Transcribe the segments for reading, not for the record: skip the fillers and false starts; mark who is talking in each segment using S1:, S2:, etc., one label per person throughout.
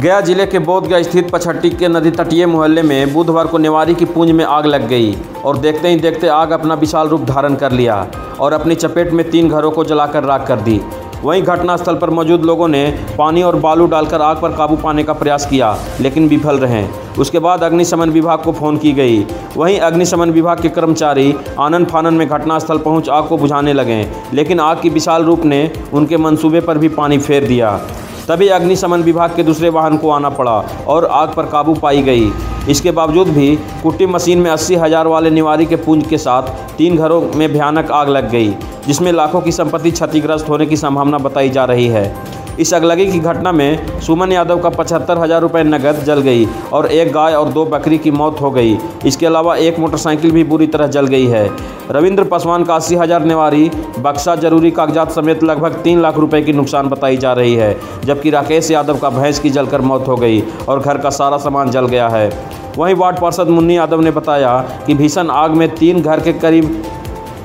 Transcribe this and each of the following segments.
S1: गया जिले के बोधगया स्थित पचहट्टी के नदी तटीय मोहल्ले में बुधवार को नेवारी की पूंज में आग लग गई और देखते ही देखते आग अपना विशाल रूप धारण कर लिया और अपनी चपेट में 3 घरों को जलाकर राख कर दी। वहीं घटनास्थल पर मौजूद लोगों ने पानी और बालू डालकर आग पर काबू पाने का प्रयास किया, लेकिन विफल रहे। उसके बाद अग्निशमन विभाग को फोन की गई। वहीं अग्निशमन विभाग के कर्मचारी आनन फानन में घटनास्थल पहुंच आग को बुझाने लगे, लेकिन आग की विशाल रूप ने उनके मंसूबे पर भी पानी फेर दिया। तभी अग्निशमन विभाग के दूसरे वाहन को आना पड़ा और आग पर काबू पाई गई। इसके बावजूद भी कुट्टी मशीन में 80,000 वाले निवारी के पुंज के साथ 3 घरों में भयानक आग लग गई, जिसमें लाखों की संपत्ति क्षतिग्रस्त होने की संभावना बताई जा रही है। इस अगलगी की घटना में सुमन यादव का 75,000 रुपये नकद जल गई और 1 गाय और 2 बकरी की मौत हो गई। इसके अलावा 1 मोटरसाइकिल भी बुरी तरह जल गई है। रविंद्र पासवान का 80,000 नेवारी, बक्सा, जरूरी कागजात समेत लगभग 3 लाख रुपए की नुकसान बताई जा रही है, जबकि राकेश यादव का भैंस की जलकर मौत हो गई और घर का सारा सामान जल गया है। वहीं वार्ड पार्षद मुन्नी यादव ने बताया कि भीषण आग में 3 घर के करीब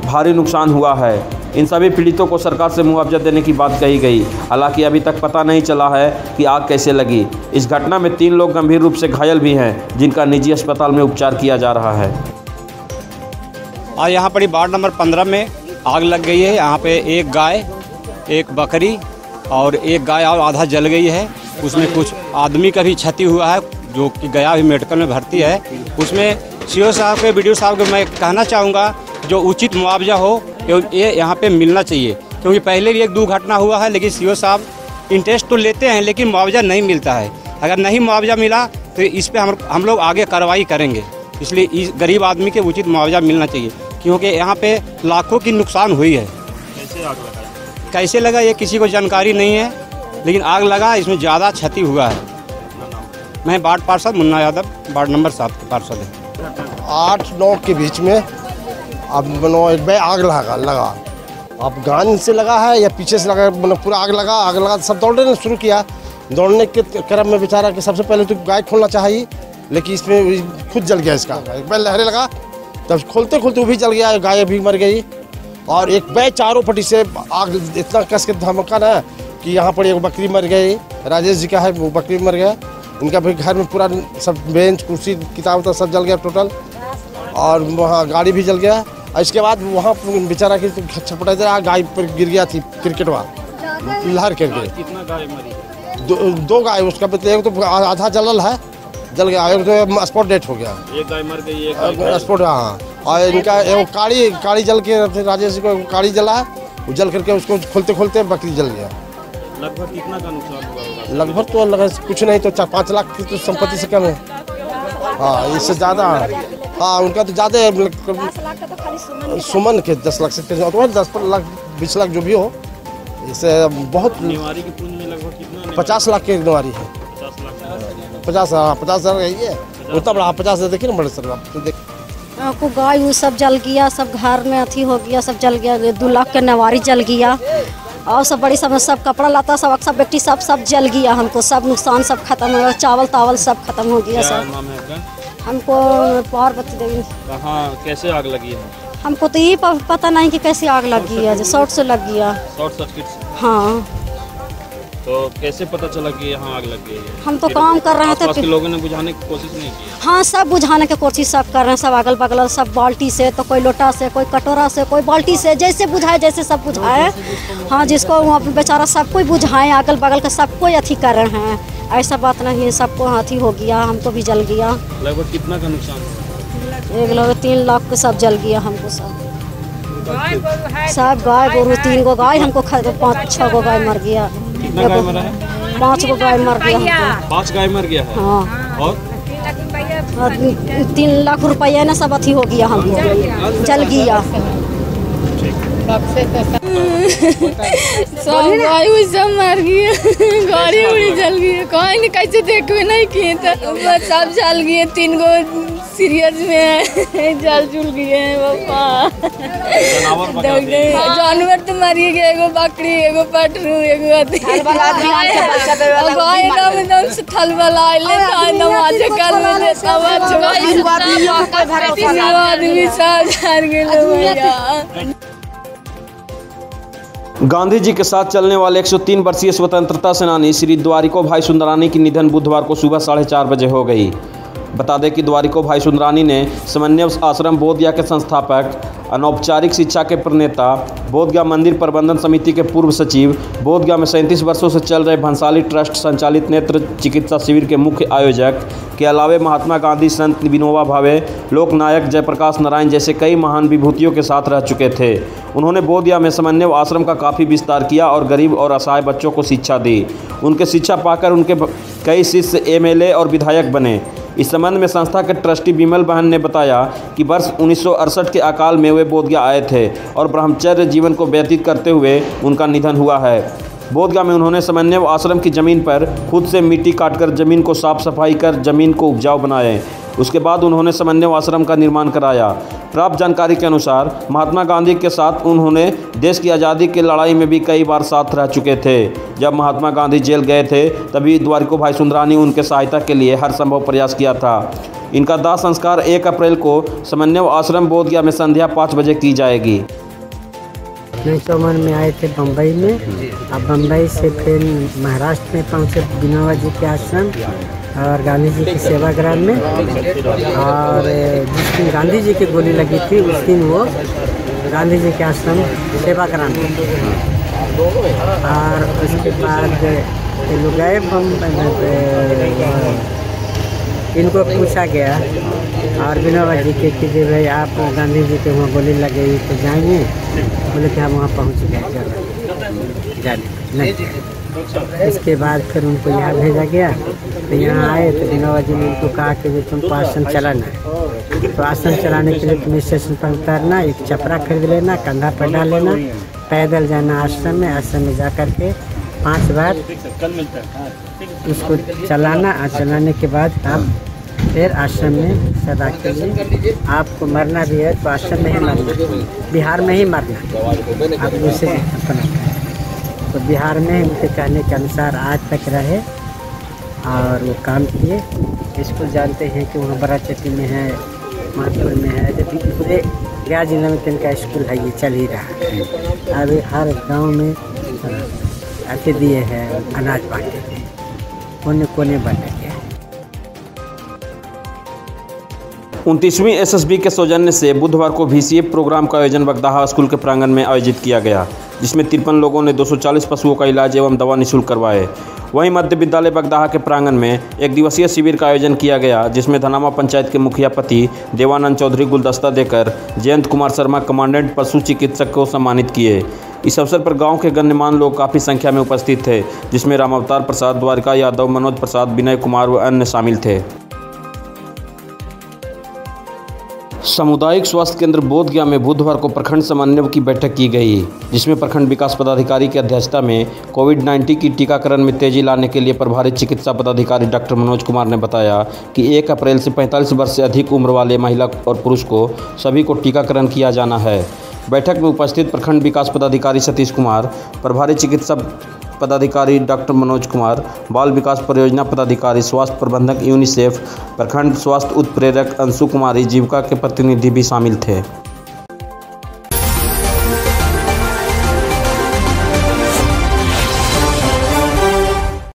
S1: भारी नुकसान हुआ है। इन सभी पीड़ितों को सरकार से मुआवजा देने की बात कही गई। हालांकि अभी तक पता नहीं चला है कि आग कैसे लगी। इस घटना में 3 लोग गंभीर रूप से घायल भी हैं, जिनका निजी अस्पताल में उपचार किया जा रहा है।
S2: आज यहाँ पर वार्ड नंबर 15 में आग लग गई है। यहाँ पे 1 गाय, 1 बकरी और 1 गाय और आधा जल गई है। उसमें कुछ आदमी का भी क्षति हुआ है, जो कि गया भी मेडिकल में भर्ती है। उसमें सीओ साहब के, बीडीओ साहब को मैं कहना चाहूँगा, जो उचित मुआवजा हो ये यहाँ पे मिलना चाहिए, क्योंकि पहले भी 1-2 घटना हुआ है, लेकिन सीओ साहब इंटरेस्ट तो लेते हैं लेकिन मुआवजा नहीं मिलता है। अगर नहीं मुआवजा मिला तो इस पे हम लोग आगे कार्रवाई करेंगे। इसलिए इस गरीब आदमी के उचित मुआवजा मिलना चाहिए, क्योंकि यहाँ पे लाखों की नुकसान हुई है।
S3: कैसे आग लगा?
S2: कैसे लगा ये किसी को जानकारी नहीं है, लेकिन आग लगा, इसमें ज़्यादा क्षति हुआ है। मैं वार्ड पार्षद मुन्ना यादव, वार्ड नंबर 7 के पार्षद है।
S4: 8-9 के बीच में अब एक बार आग लगा। अब गान से लगा है या पीछे से लगा, पूरा आग लगा सब दौड़ने शुरू किया। दौड़ने के क्रम में बेचारा कि सबसे पहले तो गाय खोलना चाहिए, लेकिन इसमें खुद जल गया। इसका एक बार लहरे लगा, तब खोलते खोलते वो भी जल गया, गाय भी मर गई। और एक बार चारों पट्टी से आग इतना कस के धमका ना कि यहाँ पर एक बकरी मर गई। राजेश जी का है, वो बकरी मर गया। उनका भी घर में पूरा सब बेंच, कुर्सी, किताब सब जल गया टोटल, और वहाँ गाड़ी भी जल गया। इसके बाद वहाँ बेचारा की छपटा जरा गाय पर गिर गया थी, क्रिकेटवा लहर करके।
S3: कितना गाय मरी?
S4: 2 गाय, उसका एक तो आधा जल गया, एक तो स्पॉट डेथ हो गया।
S3: 1 गाय मर गई, 1 गाय
S4: स्पॉट। हाँ, और इनका काड़ी जल के, राजेश को काड़ी जला, वो जल करके उसको खोलते बकरी जल गया।
S3: लगभग कितना का नुकसान हुआ होगा?
S4: लगभग तो लगा कुछ नहीं तो 4-5 लाख की तो संपत्ति से कम है। हाँ, इससे ज़्यादा। हाँ, उनका तो ज़्यादा सुमन के 10 लाख से 10 लाख 20 लाख जो भी हो, इससे बहुत।
S3: निवारी की पूंज में लगभग कितना?
S4: 50 लाख की निवारी है।
S3: 50 लाख?
S4: 50,000 यही है, उतना बड़ा 50,000 देखिए ना बड़े सर, आप तो देख।
S5: को गाय वो सब जल गया, सब घर में अथी हो गया, सब जल गया। 2 लाख के नवारी जल गया और सब बड़ी सब कपड़ा लता सब बेटी सब जल गया। हमको सब नुकसान सब खत्म हो गया, चावल सब खत्म हो गया।
S3: क्या
S5: सब
S3: नाम है आपका?
S5: हमको पार्वती देवी।
S3: कहाँ, कैसे आग लगी है?
S5: हमको तो ये पता नहीं कि कैसे आग लग गई है, शॉर्ट से लग गया।
S3: शॉर्ट सर्किट से?
S5: हाँ।
S3: तो कैसे पता चला कि यहाँ आग लग गई है?
S5: हम तो काम कर रहे थे।
S3: आसपास के लोगों ने बुझाने की कोशिश नहीं की?
S5: हाँ, सब बुझाने की कोशिश सब कर रहे हैं, सब अगल बगल, सब बाल्टी से, तो कोई लोटा से, कोई कटोरा से, कोई बाल्टी से, जैसे बुझाए जैसे सब बुझाए। हाँ, जिसको बेचारा सब कोई बुझाए, अगल बगल का सब कोई अथी कर रहे हैं। ऐसा बात नहीं है, सबको हाथी हो गया, हमको भी जल गया।
S3: लगभग कितना का नुकसान?
S5: 1 लाख 3 लाख के सब जल गया हमको। सब गाय गोरू 3 गो गाय हमको, 5-6 गो गाय मर गया।
S3: कितना गाय मरा है?
S5: 5 गो गाय मर गया हमको।
S3: 5 गाय मर गया है?
S5: हाँ।
S3: और
S5: 3 लाख रुपया ना सब अथी हो गया, हमको जल गया।
S6: सब गाय सब मर गया, गाड़ी उड़ी जल गई, कहीं नहीं कैसे देखवे नहीं किए तो सब जल गए। 3 गो सीरियस में है, जल जुल गए हैं बापा। जानवर तो मरी गए, एगो बकरी, एगो पटरू, एगो गाय एकदम से थल वाला नमाज कर आदमी सब जल गए भैया।
S1: गांधी जी के साथ चलने वाले 103 वर्षीय स्वतंत्रता सेनानी श्री द्वारिको भाई सुंदरानी की निधन बुधवार को सुबह 4:30 बजे हो गई। बता दें कि द्वारिको भाई सुंदरानी ने समन्वय आश्रम बोधगया के संस्थापक, अनौपचारिक शिक्षा के प्रणेता, बोधगया मंदिर प्रबंधन समिति के पूर्व सचिव, बोधगया में 37 वर्षों से चल रहे भंसाली ट्रस्ट संचालित नेत्र चिकित्सा शिविर के मुख्य आयोजक के अलावे महात्मा गांधी, संत विनोबा भावे, लोकनायक जयप्रकाश नारायण जैसे कई महान विभूतियों के साथ रह चुके थे। उन्होंने बोधगया में समन्वय आश्रम का काफ़ी विस्तार किया और गरीब और असहाय बच्चों को शिक्षा दी। उनके शिक्षा पाकर उनके कई शिष्य एमएलए और विधायक बने। इस संबंध में संस्था के ट्रस्टी विमल बहन ने बताया कि वर्ष 1968 के अकाल में वे बोधगया आए थे और ब्रह्मचर्य जीवन को व्यतीत करते हुए उनका निधन हुआ है। बोधगया में उन्होंने समन्वय आश्रम की ज़मीन पर खुद से मिट्टी काटकर ज़मीन को साफ सफाई कर ज़मीन को उपजाऊ बनाए। उसके बाद उन्होंने समन्वय आश्रम का निर्माण कराया। प्राप्त जानकारी के अनुसार महात्मा गांधी के साथ उन्होंने देश की आज़ादी की लड़ाई में भी कई बार साथ रह चुके थे। जब महात्मा गांधी जेल गए थे तभी द्वारिको भाई सुंदरानी उनके सहायता के लिए हर संभव प्रयास किया था। इनका दाह संस्कार 1 अप्रैल को समन्वय आश्रम बोधगया में संध्या 5 बजे की जाएगी।
S7: 1951 में आए थे बम्बई में। अब बम्बई से फिर महाराष्ट्र में पहुँचे विनोबा जी के आश्रम और गांधी जी की सेवाग्राम में। और जिस दिन गांधी जी की गोली लगी थी उस दिन वो गांधी जी के आश्रम सेवाग्राम में। और उसके बाद लोग गए इनको पूछा गया और विनोबा जी के कि भाई आप गांधी जी के वहाँ गोली लगी तो जाएंगे? बोले कि हम वहाँ पहुँच गए जाने नहीं। इसके बाद फिर उनको यहाँ भेजा गया। तो यहाँ आए तो विनोबा जी ने उनको कहा कि तुमको आश्रम चलाना है, तो आश्रम चलाने के लिए तुम्हें स्टेशन पर उतरना, एक चपरा खरीद लेना, कंधा पर डाल लेना, पैदल जाना आश्रम में। आश्रम में जा कर के 5 बार उसको चलाना और चलाने के बाद आप फिर आश्रम में सदा के लिए आपको मरना भी है तो आश्रम में ही मरना, बिहार में ही मरना। आप उसे अपना तो बिहार में उनके कहने के अनुसार आज तक रहे और वो काम किए। स्कूल जानते हैं कि वहाँ बराचट्टी में है, माधपुर में है, जब पूरे गया जिले में तिनका स्कूल है, ये चल ही रहा है। अभी हर गांव में आके दिए हैं, अनाज बांटे थे, कोने कोने बांटे गए।
S1: 29वीं एसएसबी के सौजन्य से बुधवार को VCF प्रोग्राम का आयोजन बगदाहा स्कूल के प्रांगण में आयोजित किया गया, जिसमें 53 लोगों ने 240 पशुओं का इलाज एवं दवा निःशुल्क करवाए। वहीं मध्य विद्यालय बगदाहा के प्रांगण में 1 दिवसीय शिविर का आयोजन किया गया, जिसमें धनामा पंचायत के मुखिया पति देवानंद चौधरी गुलदस्ता देकर जयंत कुमार शर्मा कमांडेंट पशु चिकित्सक को सम्मानित किए। इस अवसर पर गांव के गण्यमान्य लोग काफ़ी संख्या में उपस्थित थे, जिसमें राम अवतार प्रसाद, द्वारिका यादव, मनोज प्रसाद, विनय कुमार व अन्य शामिल थे। सामुदायिक स्वास्थ्य केंद्र बोधगया में बुधवार को प्रखंड समन्वय की बैठक की गई, जिसमें प्रखंड विकास पदाधिकारी की अध्यक्षता में कोविड-19 की टीकाकरण में तेजी लाने के लिए प्रभारी चिकित्सा पदाधिकारी डॉक्टर मनोज कुमार ने बताया कि 1 अप्रैल से 45 वर्ष से अधिक उम्र वाले महिला और पुरुष को सभी को टीकाकरण किया जाना है। बैठक में उपस्थित प्रखंड विकास पदाधिकारी सतीश कुमार, प्रभारी चिकित्सा पदाधिकारी डॉक्टर मनोज कुमार, बाल विकास परियोजना पदाधिकारी, स्वास्थ्य प्रबंधक यूनिसेफ, प्रखंड स्वास्थ्य उत्प्रेरक अंशु कुमारी, जीविका के प्रतिनिधि भी शामिल थे।